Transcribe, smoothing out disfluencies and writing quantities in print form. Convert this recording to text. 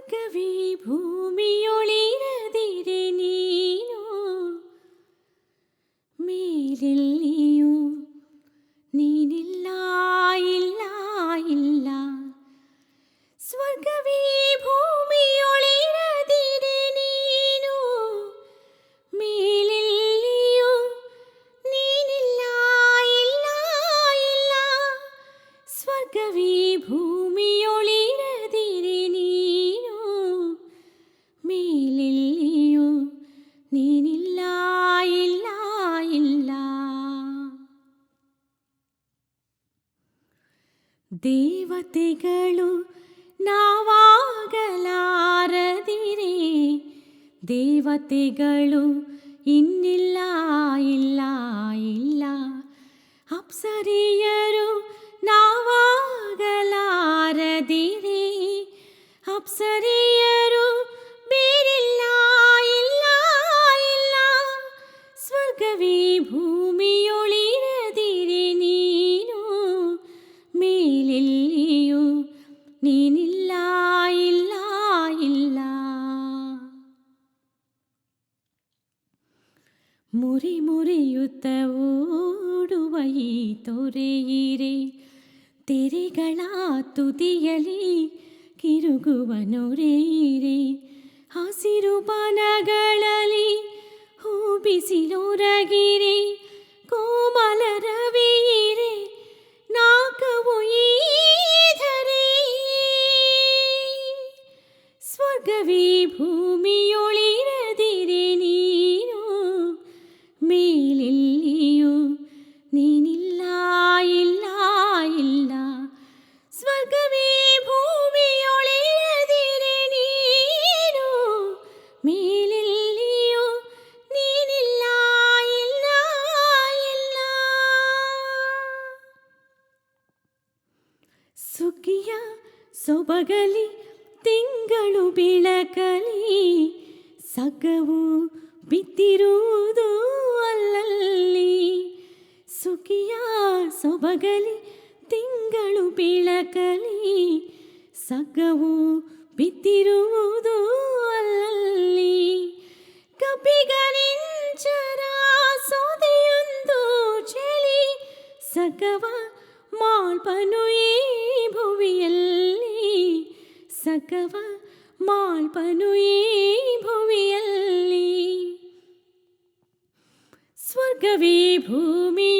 ಸ್ವರ್ಗವೇ ಭೂಮಿಯೊಳಿರದಿರೆ ನೀನು ಮೇಲೆಲ್ಲಿಯೂ ನೀನಿಲ್ಲ ಇಲ್ಲ ಇಲ್ಲ. ಸ್ವರ್ಗವೇ ಭೂಮಿಯೊಳಿರದಿರೆ ನೀನು ಮೇಲೆಲ್ಲಿಯೂ ನೀನಿಲ್ಲ ಇಲ್ಲ ಇಲ್ಲ. ಸ್ವರ್ಗವೇ ಭೂಮಿಯೊಳಿರದಿರೆ ನೀನು ಮೇಲೆಲ್ಲಿಯೂ ನೀನಿಲ್ಲ ಇಲ್ಲ ಇಲ್ಲ. ದೇವತೆಗಳು ನಾವಾಗಲಾರದಿರೆ ದೇವತೆಗಳು ಇನ್ನಿಲ್ಲ ಇಲ್ಲ ಇಲ್ಲ. ಅಪ್ಸರೆಯರು ನಾವಾಗಲಾರದಿರೆ ಅಪ್ಸರೆಯರು ಬೇರಿಲ್ಲ ಇಲ್ಲ ಇಲ್ಲ. ಸ್ವರ್ಗವೇ ಭೂಮಿಯೊಳಿರದಿರೆ ನೀನು ಮೇಲೆಲ್ಲಿಯೂ ನೀನಿಲ್ಲ ಇಲ್ಲ ಇಲ್ಲ. ಮುರಿ ಮುರಿಯುತ್ತ ಓಡುವ ಈ ತೊರೆಯಿರೆ ತೆರೆಗಳ ತುದಿಯಲಿ ಕಿರುಗುವ ನೊರೆಯಿರೆ. ಹಸಿರು ಬನಗಳಲ್ಲಿ ಹೂ ಬಿಸಿಲೊರಗಿರೆ ಕೋಮಲ ರವಿಯಿರೆ ನಾಕವು ಈ ಧರೆ. ಸ್ವರ್ಗವೇ ಭೂಮಿಯೊಳಿರದಿರೆ ನೀನು ಮೇಲೆಲ್ಲಿಯೂ ನೀನಿಲ್ಲ ಇಲ್ಲ ಇಲ್ಲ. ಸ್ವರ್ಗವೇ ಭೂಮಿಯೊಳಿರದಿರೆ ನೀನು ಮೇಲೆಲ್ಲಿಯೂ ನೀನಿಲ್ಲ ಇಲ್ಲ ಇಲ್ಲ. ಸುಗ್ಗಿಯ ಸೊಬಗಲಿ ತಿಂಗಳು ಬೆಳಕಲಿ ಸಗ್ಗವು ಬಿದ್ದಿರುವುದು ಅಲ್ಲಲ್ಲಿ. ಸುಗ್ಗಿಯ ಸೊಬಗಲಿ ತಿಂಗಳು ಬೆಳಕಲಿ ಸಗ್ಗವು ಬಿದ್ದಿರುವುದು ಅಲ್ಲಲ್ಲಿ. ಕಬ್ಬಿಗನಿಂಚರ ಸೋದೆಯೊಂದು ಚಳಿ ಸಗ್ಗವ ಮಾಳ್ಪನು ಈ ಭುವಿಯಲ್ಲಿ. ಸಗ್ಗವ ಮಾಳ್ಪನು ಈ ಭುವಿಯಲ್ಲಿ. ಸ್ವರ್ಗವೇ ಭೂಮಿ